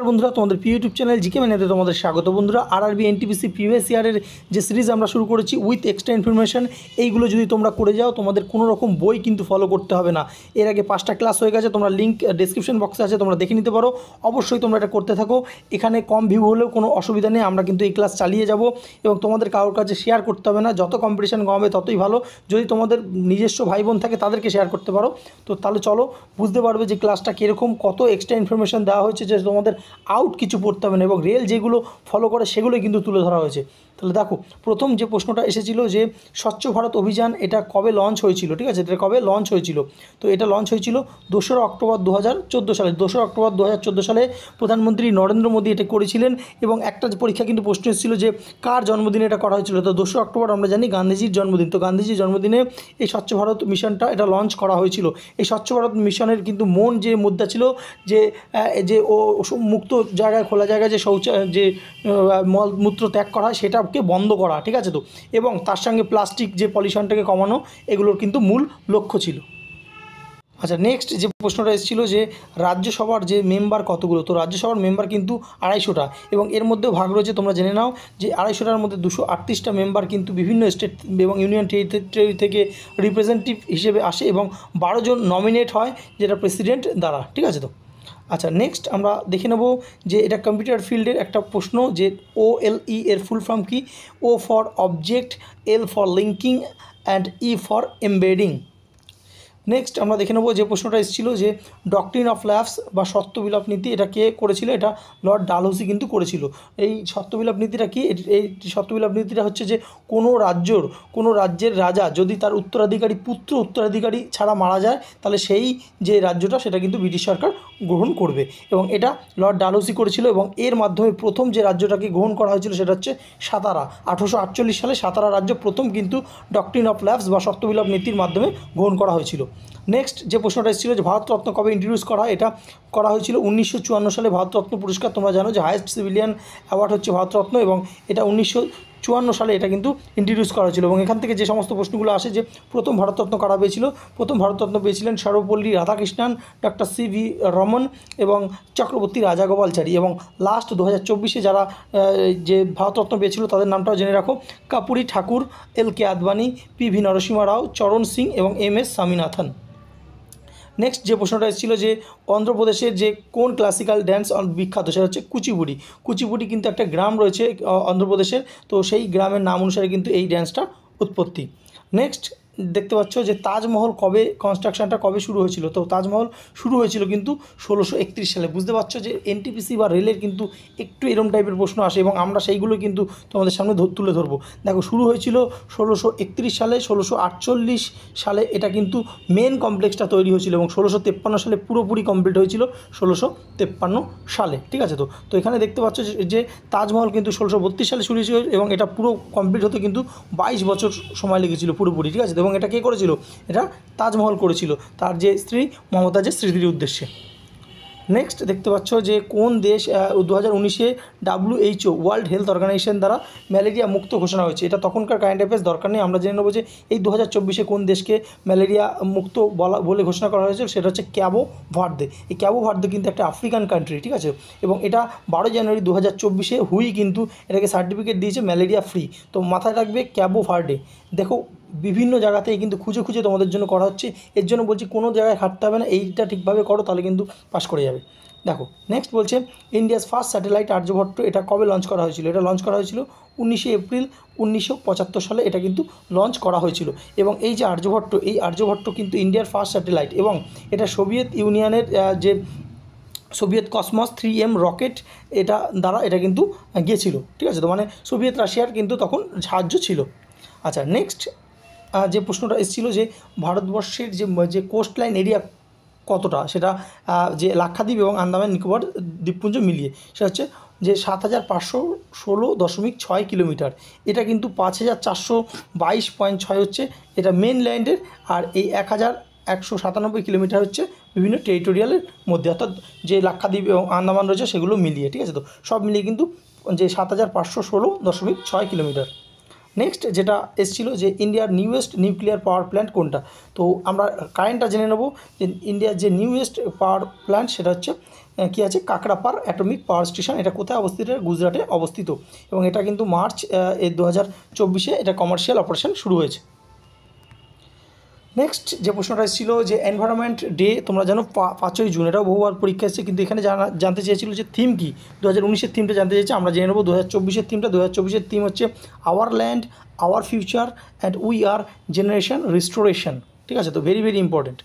বন্ধুরা, তোমাদের YouTube channel GK ম্যানেতে তোমাদের স্বাগত। বন্ধুরা, আরআরবি এনটিপিসি প্রিভিয়াস ইয়ারের যে সিরিজ আমরা শুরু করেছি উইথ এক্সট্রা ইনফরমেশন, এইগুলো যদি তোমরা করে যাও তোমাদের কোনো রকম বই কিন্তু ফলো করতে হবে না। এর আগে 5টা ক্লাস হয়ে গেছে, তোমরা লিঙ্ক ডেসক্রিপশন বক্সে আছে, তোমরা দেখে নিতে পারো। অবশ্যই তোমরা এটা করতে থাকো। এখানে কম ভিউ হলেও কোনো অসুবিধা নেই, আমরা কিন্তু এই ক্লাস চালিয়ে যাব এবং তোমাদের কারোর কাছে শেয়ার করতে হবে না। যত কম্পিটিশন কম হবে ততই ভালো। যদি তোমাদের নিজস্ব ভাই বোন থাকে তাদেরকে শেয়ার করতে পারো। তো তাহলে চলো বুঝতে পারবে যে ক্লাসটা কীরকম, কত এক্সট্রা ইনফরমেশন দেওয়া হয়েছে যে তোমাদের আউট কিছু পড়তে হবে না, এবং রেল যেগুলো ফলো করে সেগুলোই কিন্তু তুলে ধরা হয়েছে। তাহলে দেখো, প্রথম যে প্রশ্নটা এসেছিল যে স্বচ্ছ ভারত অভিযান এটা কবে লঞ্চ হয়েছিল, ঠিক আছে, এটা কবে লঞ্চ হয়েছিল। তো এটা লঞ্চ হয়েছিল 2রা অক্টোবর 2014 সালে। 2রা অক্টোবর 2014 সালে প্রধানমন্ত্রী নরেন্দ্র মোদী এটা করেছিলেন। এবং একটা পরীক্ষা কিন্তু প্রশ্ন এসেছিল যে কার জন্মদিনে এটা করা হয়েছিল। তো 2রা অক্টোবর আমরা জানি গান্ধীজির জন্মদিন। তো গান্ধীজির জন্মদিনে এই স্বচ্ছ ভারত মিশনটা এটা লঞ্চ করা হয়েছিল। এই স্বচ্ছ ভারত মিশনের কিন্তু মূল যে মুদ্রা ছিল যে ও মুক্ত জায়গায়, খোলা জায়গায় যে যে মলমূত্র ত্যাগ করা হয় সেটাকে বন্ধ করা, ঠিক আছে। তো এবং তার সঙ্গে প্লাস্টিক যে পলিউশনটাকে কমানো, এগুলোর কিন্তু মূল লক্ষ্য ছিল। আচ্ছা, নেক্সট যে প্রশ্নটা এসেছিল যে রাজ্যসভার যে মেম্বার কতগুলো। তো রাজ্যসভার মেম্বার কিন্তু 250টা, এবং এর মধ্যেও ভাগ রয়েছে। তোমরা জেনে নাও যে 250টার মধ্যে 238টা মেম্বার কিন্তু বিভিন্ন স্টেট এবং ইউনিয়ন টেরিটরি থেকে রিপ্রেজেন্টেটিভ হিসেবে আসে, এবং 12 জন নমিনেট হয় যেটা প্রেসিডেন্ট দ্বারা, ঠিক আছে। তো আচ্ছা, নেক্সট আমরা দেখে নেব যে এটা কম্পিউটার ফিল্ডের একটা প্রশ্ন যে OLE এর ফুল ফর্ম কি। O for object, L for linking and E for embedding. Next আমরা দেখে নেব যে প্রশ্নটা এসেছিল যে ডক্ট্রিন অফ ল্যাপস বা সত্যবিলাপ নীতি এটা কে করেছিল। এটা লর্ড ডালহৌসি কিন্তু করেছিল। এই সত্যবিলাপ নীতিটা কি? এই সত্যবিলাপ নীতিটা হচ্ছে যে কোনো রাজ্যের রাজা যদি তার পুত্র উত্তরাধিকারী ছাড়া মারা যায়, তাহলে সেই যে রাজ্যটা সেটা কিন্তু ব্রিটিশ সরকার গ্রহণ করবে, এবং এটা লর্ড ডালহৌসি করেছিল। এবং এর মাধ্যমে প্রথম যে রাজ্যটাকে গ্রহণ করা হয়েছিল সেটা হচ্ছে সাতারা। 1848 সালে সাতারা রাজ্য প্রথম কিন্তু ডক্ট্রিন অফ ল্যাপস বা সত্যবিলাপ নীতির মাধ্যমে গ্রহণ করা হয়েছিল। নেক্সট যে প্রশ্নটা এসেছিল যে ভারতরত্ন কবে ইন্ট্রোডিউস করা হয়। এটা করা হয়েছিল 1954 সালে। ভারতরত্ন পুরস্কার তোমরা জানো যে হায়েস্ট সিভিলিয়ান অ্যাওয়ার্ড হচ্ছে ভারতরত্ন, এবং এটা 1954 সালে এটা কিন্তু ইন্ট্রোডিউস করা হয়েছিল। এবং এখান থেকে যে সমস্ত প্রশ্নগুলো আসে যে প্রথম ভারতরত্ন কারা পেয়েছিল। প্রথম ভারতরত্ন পেয়েছিলেন সর্বপল্লী রাধাকৃষ্ণন, ডক্টর CV রমন এবং চক্রবর্তী রাজাগোপালচারী। এবং লাস্ট 2024-এ যারা যে ভারতরত্ন পেয়েছিল তাদের নামটাও জেনে রাখো: কর্পূরী ঠাকুর, LK আদবানি, PV নরসিংহ রাও, চরণ সিং এবং MS স্বামীনাথন। নেক্সট যে প্রশ্নটা এসেছিল যে অন্ধ্রপ্রদেশের যে কোন ক্লাসিক্যাল ড্যান্স বিখ্যাত, সেটা হচ্ছে কুচিপুড়ি। কুচিপুড়ি কিন্তু একটা গ্রাম রয়েছে অন্ধ্রপ্রদেশের, তো সেই গ্রামের নাম অনুসারে কিন্তু এই ড্যান্সটা উৎপত্তি। নেক্সট দেখতে পাচ্ছ যে তাজমহল কনস্ট্রাকশনটা কবে শুরু হয়েছিল। তো তাজমহল শুরু হয়েছিল কিন্তু 1631 সালে। বুঝতে পারছো যে এনটিপিসি বা রেলের কিন্তু একটু এরম টাইপের প্রশ্ন আসে, এবং আমরা সেইগুলো কিন্তু তোমাদের সামনে তুলে ধরবো। দেখো, শুরু হয়েছিল 1631 সালে। 1648 সালে এটা কিন্তু মেন কমপ্লেক্সটা তৈরি হয়েছিল, এবং 1653 সালে পুরোপুরি কমপ্লিট হয়েছিল 1653 সালে, ঠিক আছে। তো এখানে দেখতে পাচ্ছ যে তাজমহল কিন্তু 1632 সালে শুরু হয়েছিল, এবং এটা পুরো কমপ্লিট হতে কিন্তু 22 বছর সময় লেগেছিল পুরোপুরি, ঠিক আছে। এবং এটা কে করেছিল? এটা তাজমহল করেছিল তার যে স্ত্রী মমতাজের স্মৃতির উদ্দেশ্যে। নেক্সট দেখতে পাচ্ছ যে কোন দেশ 2019-এ WHO ওয়ার্ল্ড হেলথ অর্গানাইজেশন দ্বারা ম্যালেরিয়া মুক্ত ঘোষণা হয়েছে। এটা তখনকার কারেন্ট অ্যাফেয়ার্স, দরকার নেই, আমরা জেনে নেবো যে এই 2024-এ কোন দেশকে ম্যালেরিয়া মুক্ত বলে ঘোষণা করা হয়েছে। সেটা হচ্ছে ক্যাবো ভার্দে। এই ক্যাবো ভার্দে কিন্তু একটা আফ্রিকান কান্ট্রি, ঠিক আছে। এবং এটা 12 জানুয়ারি 2024-এ হুই কিন্তু এটাকে সার্টিফিকেট দিয়েছে ম্যালেরিয়া ফ্রি। তো মাথায় রাখবে ক্যাবো ভার্দে। দেখো, বিভিন্ন জায়গাতেই কিন্তু খুঁজে খুঁজে তোমাদের জন্য করা হচ্ছে, এর জন্য বলছি কোনো জায়গায় খাটতে হবে না, এইটা ঠিকভাবে করো তাহলে কিন্তু পাস করে যাবে। দেখো, নেক্সট বলছে ইন্ডিয়াস ফার্স্ট স্যাটেলাইট আর্যভট্ট এটা কবে লঞ্চ করা হয়েছিল। এটা লঞ্চ করা হয়েছিল 19 এপ্রিল 1975 সালে এটা কিন্তু লঞ্চ করা হয়েছিল। এবং এই যে আর্যভট্ট, এই আর্যভট্ট কিন্তু ইন্ডিয়ার ফার্স্ট স্যাটেলাইট, এবং এটা সোভিয়েত ইউনিয়নের যে সোভিয়েত কসমস 3M রকেট এটা দ্বারা এটা কিন্তু গিয়েছিল, ঠিক আছে। তো মানে সোভিয়েত রাশিয়ার কিন্তু তখন সাহায্য ছিল। আচ্ছা, নেক্সট যে প্রশ্নটা এসেছিলো যে ভারতবর্ষের যে কোস্ট লাইন এরিয়া কতটা, সেটা যে লাক্ষাদ্বীপ এবং আন্দামান নিকোবর দ্বীপপুঞ্জ মিলিয়ে সেটা হচ্ছে যে 7516.6 কিলোমিটার। এটা কিন্তু 5422.6 হচ্ছে এটা মেন ল্যান্ডের, আর এই 1197 কিলোমিটার হচ্ছে বিভিন্ন টেরিটোরিয়ালের মধ্যে, অর্থাৎ যে লাক্ষাদ্বীপ এবং আন্দামান রয়েছে সেগুলো মিলিয়ে, ঠিক আছে। তো সব মিলিয়ে কিন্তু যে 7516.6 কিলোমিটার। নেক্সট যেটা এসেছিলো যে ইন্ডিয়ার নিউয়েস্ট নিউক্লিয়ার পাওয়ার প্ল্যান্ট কোনটা। তো আমরা কারেন্টটা জেনে নেব যে ইন্ডিয়ার যে নিউয়েস্ট পাওয়ার প্ল্যান্ট সেটা হচ্ছে কী আছে, কাকরাপার অ্যাটমিক পাওয়ার স্টেশন। এটা কোথায় অবস্থিত? এটা গুজরাটে অবস্থিত এবং এটা কিন্তু মার্চ 2024 এটা কমার্শিয়াল অপারেশন শুরু হয়েছে। নেক্সট যে প্রশ্নটা এসেছিলো যে এনভায়রনমেন্ট ডে তোমরা জানো 5ই জুন, এটাও বহুবার পরীক্ষা এসেছে, কিন্তু এখানে জানতে চেয়েছিল যে থিম কী, 2019-এর থিমটা জানতে চেয়েছে, আমরা জেনে নেবো 2024-এর থিমটা। 2024-এর থিম হচ্ছে our land, our future and we are generation restoration. ঠিক আছে, তো ভেরি ভেরি ইম্পর্টেন্ট।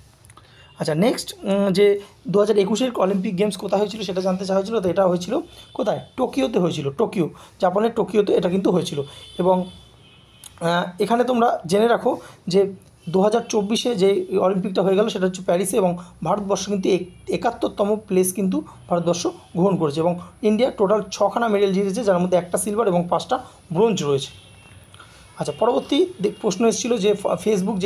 আচ্ছা, নেক্সট যে 2021-এর অলিম্পিক গেমস কোথায় হয়েছিল সেটা জানতে চাওয়া হয়েছিল। তো এটা হয়েছিল কোথায়? টোকিওতে হয়েছিল, টোকিও, জাপানের টোকিওতে এটা কিন্তু হয়েছিল। এবং এখানে তোমরা জেনে রাখো যে 2024-এ যে অলিম্পিকটা হয়ে গেল সেটা হচ্ছে প্যারিসে, এবং ভারতবর্ষ কিন্তু 71তম প্লেস কিন্তু ভারতবর্ষ গ্রহণ করেছে, এবং ইন্ডিয়া টোটাল 6খানা মেডেল জিতেছে, যার মধ্যে 1টা সিলভার এবং 5টা ব্রোঞ্জ রয়েছে। আচ্ছা, পরবর্তী প্রশ্ন এসেছিলো যে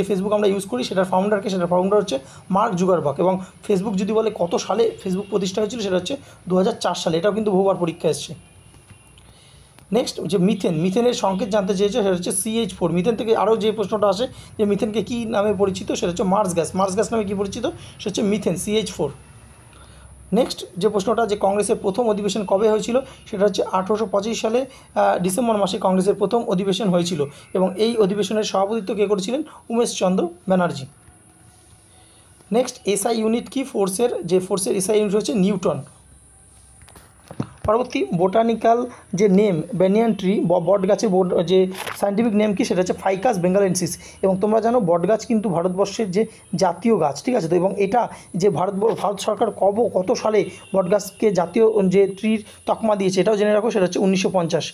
ফেসবুক আমরা ইউজ করি সেটার ফাউন্ডার হচ্ছে মার্ক জুকারবার্গ, এবং ফেসবুক যদি বলে কত সালে ফেসবুক প্রতিষ্ঠা হয়েছিল সেটা হচ্ছে 2004 সালে, এটাও কিন্তু বহুবার পরীক্ষা এসছে। নেক্সট যে মিথেনের সংকেত জানতে চেয়েছে, সেটা হচ্ছে CH4। মিথেন থেকে আরও যে প্রশ্নটা আসে যে মিথেনকে কী নামে পরিচিত, সেটা হচ্ছে মার্স গ্যাস নামে কী পরিচিত, সেটা হচ্ছে মিথেন, CH4। নেক্সট যে প্রশ্নটা যে কংগ্রেসের প্রথম অধিবেশন কবে হয়েছিল, সেটা হচ্ছে 1825 সালে ডিসেম্বর মাসে কংগ্রেসের প্রথম অধিবেশন হয়েছিল, এবং এই অধিবেশনের সভাপতিত্ব কে করেছিলেন? Umeshchandra Banerjee. Next SI unit কি? ফোর্সের SI ইউনিট হচ্ছে নিউটন। পরবর্তী বোটানিক্যাল যে নেম ব্যানিয়ান ট্রি, বট গাছের যে সায়েন্টিফিক নেম কি, সেটা হচ্ছে ফাইকাস বেঙ্গালেন্সিস। এবং তোমরা জানো বট গাছ কিন্তু ভারতবর্ষের যে জাতীয় গাছ, ঠিক আছে তো, এবং এটা যে ভারত সরকার কত সালে বট গাছকে জাতীয় যে ট্রির তকমা দিয়েছে এটাও জেনে রাখো, সেটা হচ্ছে 1950।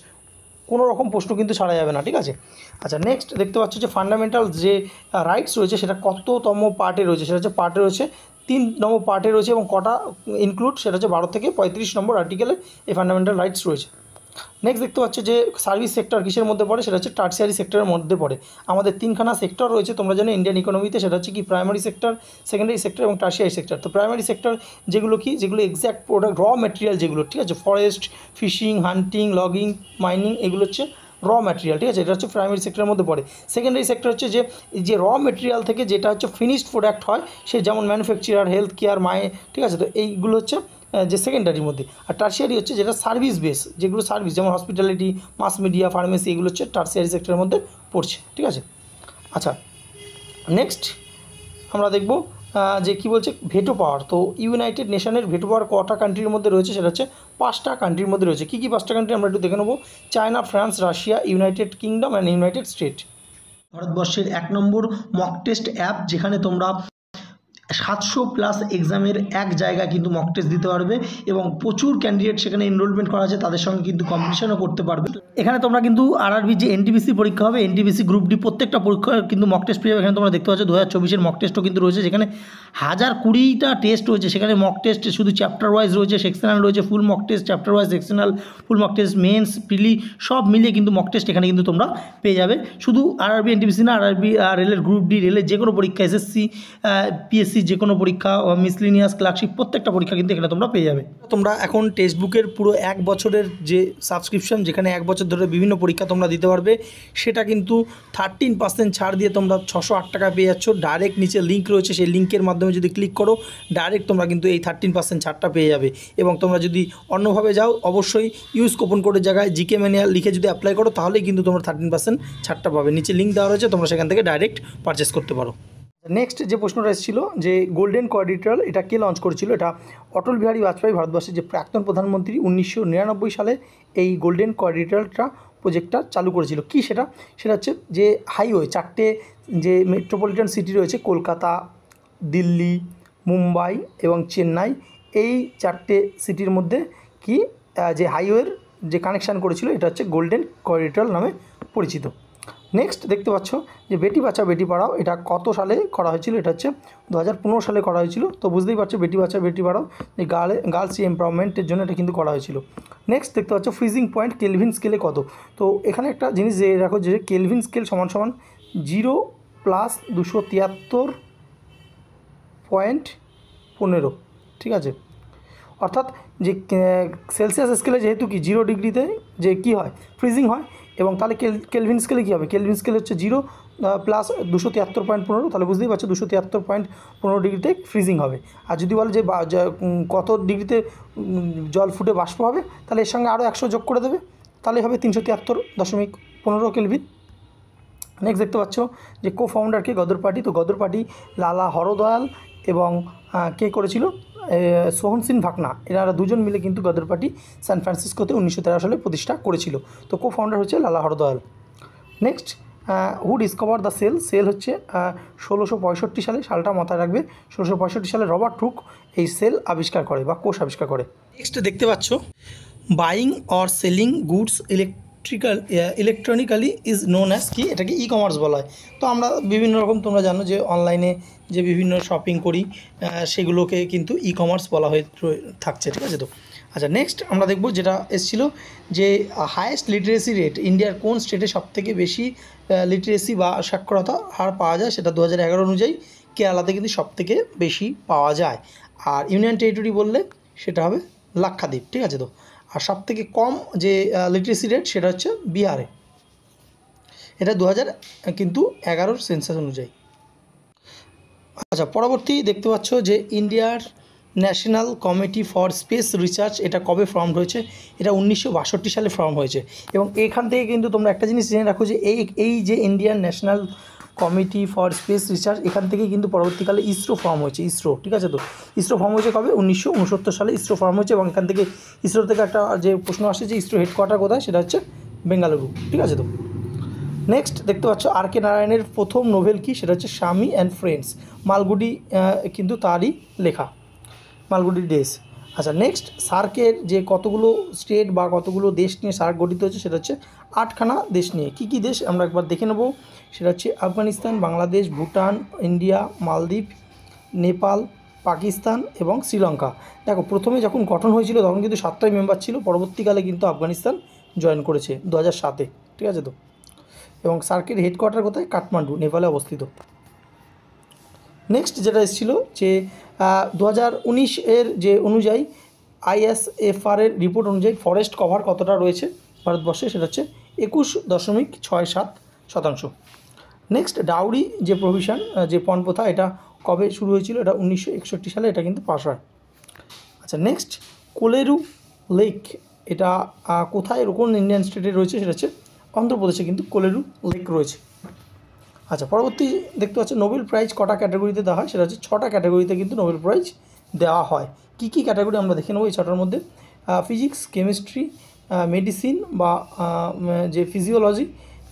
কোনো রকম প্রশ্ন কিন্তু ছাড়া যাবে না, ঠিক আছে। আচ্ছা, নেক্সট দেখতে পাচ্ছ যে ফান্ডামেন্টাল যে রাইটস রয়েছে সেটা কততম পার্টে রয়েছে, সেটা হচ্ছে পার্টে রয়েছে 3 নম্বর পার্টে রয়েছে, এবং কটা ইনক্লুড, সেটা হচ্ছে 12 থেকে 35 নম্বর আর্টিকেলে এই ফান্ডামেন্টাল রাইটস রয়েছে। নেক্সট দেখতে পাচ্ছ যে সার্ভিস সেক্টর কিসের মধ্যে পড়ে, সেটা হচ্ছে টার্সিয়ারি সেক্টরের মধ্যে পড়ে। আমাদের 3খানা সেক্টর রয়েছে তোমরা জানো ইন্ডিয়ান ইকোনমিতে, সেটা হচ্ছে কি প্রাইমারি সেক্টর, সেকেন্ডারি সেক্টর এবং টার্সিয়ারি সেক্টর। তো প্রাইমারি সেক্টর যেগুলো এক্স্যাক্ট প্রোডাক্ট, র ম্যাটেরিয়াল যেগুলো, ঠিক আছে, ফরেস্ট, ফিশিং, হান্টিং, লগিং, মাইনিং, এগুলো হচ্ছে র ম্যাটেরিয়াল, ঠিক আছে, এটা হচ্ছে প্রাইমারি সেক্টরের মধ্যে পড়ে। সেকেন্ডারি সেক্টর হচ্ছে যে র ম্যাটেরিয়াল থেকে যেটা হচ্ছে ফিনিশড প্রোডাক্ট হয়, সে যেমন ম্যানুফ্যাকচারার, হেলথ কেয়ার, ঠিক আছে, তো এইগুলো হচ্ছে যে সেকেন্ডারির মধ্যে। আর টার্সিয়ারি হচ্ছে যেটা সার্ভিস বেস, যেগুলো সার্ভিস, যেমন হসপিটালিটি, মাস মিডিয়া, ফার্মেসি, এগুলো হচ্ছে টার্সিয়ারি সেক্টরের মধ্যে পড়ছে, ঠিক আছে। আচ্ছা, নেক্সট আমরা দেখব যে কী বলছে ভেটো পাওয়ার। তো ইউনাইটেড নেশনের ভেটো পাওয়ার কটা কান্ট্রির মধ্যে রয়েছে, সেটা হচ্ছে 5টা কান্ট্রির মধ্যে রয়েছে। কী 5টা কান্ট্রি আমরা একটু দেখে নেবো? China, France, Russia, United kingdom and United state. ভারতবর্ষের 1 নম্বর মক টেস্ট অ্যাপ, যেখানে তোমরা 700+ এক্সামের এক জায়গায় কিন্তু মক টেস্ট দিতে পারবে, এবং প্রচুর ক্যান্ডিডেট সেখানে এনরোলমেন্ট করা আছে, তাদের সঙ্গে কিন্তু কম্পিটিশনও করতে পারবে। এখানে তোমরা কিন্তু আরআরবি যে NTPC পরীক্ষা হবে, NTPC গ্রুপ ডি প্রত্যেকটা পরীক্ষা কিন্তু মক টেস্ট পেয়ে যাবে। এখানে তোমরা দেখতে পাচ্ছ 2024-এর মক টেস্টও কিন্তু রয়েছে, যেখানে 1020টা টেস্ট রয়েছে। সেখানে মক টেস্ট শুধু চ্যাপ্টার ওয়াইজ রয়েছে, সেকশনাল রয়েছে, full mock test, chapter wise, sectional, full mock test, mains, prelim সব মিলিয়ে কিন্তু মক টেস্ট এখানে কিন্তু তোমরা পেয়ে যাবে। শুধু আরআরবি NTPC না, আরআরবি রেলের গ্রুপ ডি, রেলের যে কোনো পরীক্ষা, SSC PSC যে কোনো পরীক্ষা, মিসলিনিয়াস, ক্লার্কশিপ, প্রত্যেকটা পরীক্ষা কিন্তু এখানে তোমরা পেয়ে যাবে। তোমরা এখন টেক্সট বুকের পুরো 1 বছরের যে সাবস্ক্রিপশন, যেখানে 1 বছর ধরে বিভিন্ন পরীক্ষা তোমরা দিতে পারবে, সেটা কিন্তু 13% ছাড় দিয়ে তোমরা 608 টাকা পেয়ে যাচ্ছ। ডাইরেক্ট নিচে লিঙ্ক রয়েছে, সেই লিঙ্কের মাধ্যমে যদি ক্লিক করো ডাইরেক্ট তোমরা কিন্তু এই 13% ছাড়টা পেয়ে যাবে। এবং তোমরা যদি অন্যভাবে যাও, অবশ্যই ইউজ কুপন কোডের জায়গায় জিকে ম্যানুয়াল লিখে যদি অ্যাপ্লাই করো, তাহলেই কিন্তু তোমরা 13% ছাড়টা পাবে। নিচে লিঙ্ক দেওয়া রয়েছে, তোমরা সেখান থেকে ডাইরেক্ট পারচেস করতে পারো। নেক্সট যে প্রশ্নটা এসেছিল যে গোল্ডেন কোয়াড্রিলেটারাল এটা কে লঞ্চ করেছিল, এটা অটল বিহারী বাজপেয়ী, ভারতবর্ষের যে প্রাক্তন প্রধানমন্ত্রী, 1999 সালে এই গোল্ডেন কোয়াড্রিলেটারালটা প্রজেক্টটা চালু করেছিল। কি সেটা হচ্ছে যে হাইওয়ে, 4টে যে মেট্রোপলিটন সিটি রয়েছে, কলকাতা, দিল্লি, মুম্বাই এবং চেন্নাই, এই 4টে সিটির মধ্যে কি যে হাইওয়ের যে কানেকশান করেছিল, এটা হচ্ছে গোল্ডেন কোয়াড্রিলেটারাল নামে পরিচিত। নেক্সট দেখতে পাচ্ছ যে বেটি বাঁচাও বেটি পড়াও, এটা কত সালে করা হয়েছিল, এটা হচ্ছে 2015 সালে করা হয়েছিল। তো বুঝতেই পারছো বেটি বাঁচাও বেটি পড়াও যে গার্লস এমপাওয়ারমেন্টের জন্য এটা কিন্তু করা হয়েছিল। নেক্সট দেখতে পাচ্ছ ফ্রিজিং পয়েন্ট কেলভিন স্কেলে কত। তো এখানে একটা জিনিস যে রাখো যে কেলভিন স্কেল = 0 + 273.15, ঠিক আছে। অর্থাৎ যে সেলসিয়াস স্কেলে যেহেতু কি 0 ডিগ্রিতে যে কী হয় ফ্রিজিং হয়, এবং তাহলে কেলভিন স্কেলে কী হবে, কেলভিন স্কেলে হচ্ছে 0 প্লাস 273.15, তাহলে বুঝতেই পারছো 273.15 ডিগ্রিতে ফ্রিজিং হবে। আর যদি বলে যে কত ডিগ্রিতে জল ফুটে বাষ্প হবে, তাহলে এর সঙ্গে আরও 100 যোগ করে দেবে, তাহলে হবে 373.15 কেলভিন। নেক্সট দেখতে পাচ্ছ যে কো ফাউন্ডার কে, গদর পার্টি। তো গদর পার্টি লালা হরদয়াল এবং কে করেছিল, সোহন সিং ভাকনা, এনারা দুজন মিলে কিন্তু গদর পার্টি সান ফ্রান্সিসকোতে 1913 সালে প্রতিষ্ঠা করেছিল। তো কো ফাউন্ডার হচ্ছে Lala Hardayal. Next who discover the cell. Cell হচ্ছে 1665 সালে, সালটা মাথায় রাখবে, 1665 সালে রবার্ট হুক এই সেল আবিষ্কার করে বা কোষ আবিষ্কার করে। নেক্সট দেখতে পাচ্ছ buying or selling goods electronically is known as কি, এটাকে ই কমার্স বলা হয়। তো আমরা বিভিন্ন রকম, তোমরা জানো যে অনলাইনে যে বিভিন্ন শপিং করি সেগুলোকে কিন্তু ই কমার্স বলা হয়ে থাকছে, ঠিক আছে। তো আচ্ছা, নেক্সট আমরা দেখব যেটা এসেছিলো যে হায়েস্ট লিটারেসি রেট, ইন্ডিয়ার কোন স্টেটে সবথেকে বেশি লিটারেসি বা সাক্ষরতা হার পাওয়া যায়, সেটা 2011 অনুযায়ী কেরালাতে কিন্তু সবথেকে বেশি পাওয়া যায়। আর ইউনিয়ন টেরিটরি বললে সেটা হবে লাক্ষাদ্বীপ, ঠিক আছে। তো আর সবথেকে কম যে লিটারেসি রেট সেটা হচ্ছে বিহারে, এটা 2011 সেন্সাস অনুযায়ী। আচ্ছা, পরবর্তী দেখতে পাচ্ছ যে ইন্ডিয়ার national committee for space research, এটা কবে ফর্ম হয়েছে, এটা 1962 সালে ফর্ম হয়েছে। এবং এখান থেকে কিন্তু তোমরা একটা জিনিস জেনে রাখো যে এই যে Indian national committee for space research, এখান থেকেই কিন্তু পরবর্তীকালে ইসরো ফর্ম হয়েছে, ইসরো, ঠিক আছে। তো ইসরো ফর্ম হয়েছে কবে, 1969 সালে ইসরো ফর্ম হয়েছে। এবং এখান থেকে ইসরো থেকে একটা যে প্রশ্ন আসে যে ইসরো হেডকোয়ার্টার কোথায়, সেটা হচ্ছে বেঙ্গালুরু, ঠিক আছে। তো নেক্সট দেখতে পাচ্ছ আর কে নারায়ণের প্রথম নোভেল কি, সেটা হচ্ছে স্বামী অ্যান্ড ফ্রেন্ডস, মালগুডি কিন্তু তারই লেখা, মালগুডি ডেজ। আচ্ছা, নেক্সট সার্কের যে কতগুলো স্টেট বা কতগুলো দেশ নিয়ে সার্ক গঠিত হচ্ছে, সেটা হচ্ছে 8খানা দেশ নিয়ে। কী কী দেশ আমরা একবার দেখে নেব, সেটা হচ্ছে আফগানিস্তান, বাংলাদেশ, ভুটান, ইন্ডিয়া, মালদ্বীপ, নেপাল, পাকিস্তান এবং শ্রীলঙ্কা। দেখো, প্রথমে যখন গঠন হয়েছিল তখন কিন্তু 7টাই মেম্বার ছিল, পরবর্তীকালে কিন্তু আফগানিস্তান জয়েন করেছে 2007-এ, ঠিক আছে। তো এবং সার্কের হেডকোয়ার্টার কোথায়, কাঠমান্ডু, নেপালে অবস্থিত। নেক্সট যেটা এসেছিলো যে 2019 এর যে অনুযায়ী ISFR-এর রিপোর্ট অনুযায়ী ফরেস্ট কভার কতটা রয়েছে ভারতবর্ষে, সেটা হচ্ছে 21.67%। নেক্সট ডাউরি যে প্রভিশন, যে পণ প্রথা, এটা কবে শুরু হয়েছিল, এটা 1961 সালে এটা কিন্তু পাস হয়। আচ্ছা, নেক্সট কোলেরু লেক, এটা কোথায়, কোন ইন্ডিয়ান স্টেটে রয়েছে, সেটা হচ্ছে অন্ধ্রপ্রদেশে কিন্তু কোলেরু লেক রয়েছে। আচ্ছা, পরবর্তী দেখতে পাচ্ছ নোবেল প্রাইজ কটা ক্যাটাগরিতে দেওয়া হয়, সেটা হচ্ছে 6টা ক্যাটাগরিতে কিন্তু নোবেল প্রাইজ দেওয়া হয়। কী কী ক্যাটাগরি আমরা দেখে নেবো এই 6টার মধ্যে, ফিজিক্স, কেমিস্ট্রি, মেডিসিন বা যে ফিজিওলজি,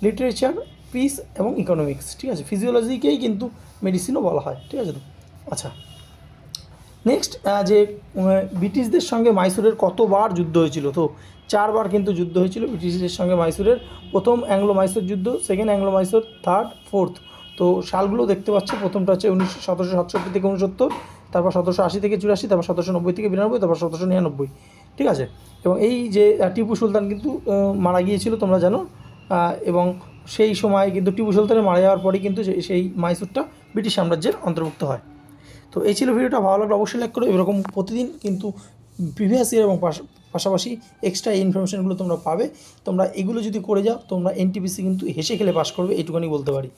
লিটারেচার, পিস এবং ইকোনমিক্স, ঠিক আছে। ফিজিওলজিকেই কিন্তু মেডিসিনও বলা হয়, ঠিক আছে। তো আচ্ছা, নেক্সট যে ব্রিটিশদের সঙ্গে মাইসুরের কতবার যুদ্ধ হয়েছিল, তো 4বার কিন্তু যুদ্ধ হয়েছিল ব্রিটিশদের সঙ্গে মাইসুরের। প্রথম অ্যাংলো মাইসুর যুদ্ধ, second Anglo Mysore, third, fourth. তো সালগুলো দেখতে পাচ্ছ, প্রথমটা হচ্ছে 1767 থেকে 69, তারপর 1780 থেকে 84, তারপর 1790 থেকে 92, তারপর 1799, ঠিক আছে। এবং এই যে টিপু সুলতান কিন্তু মারা গিয়েছিল, তোমরা জানো। এবং সেই সময় কিন্তু টিপু সুলতানের মারা যাওয়ার পরেই কিন্তু সেই মাইসুরটা ব্রিটিশ সাম্রাজ্যের অন্তর্ভুক্ত হয়। তো এই ছিল ভিডিওটা, ভালো লাগলে অবশ্যই লাইক করো। এরকম প্রতিদিন কিন্তু প্রিভিয়াস ইয়ার এবং পাশাপাশি এক্সট্রা এই ইনফরমেশনগুলো তোমরা পাবে। তোমরা এগুলো যদি করে যাও, তোমরা এনটিপিসি কিন্তু হেসে খেলে পাস করবে, এইটুকুনি বলতে পারি।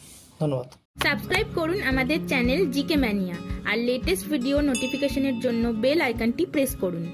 ধন্যবাদ। সাবস্ক্রাইব করুন আমাদের চ্যানেল জিকে ম্যানিয়া আর লেটেস্ট ভিডিও নোটিফিকেশনের জন্য বেল আইকনটি প্রেস করুন।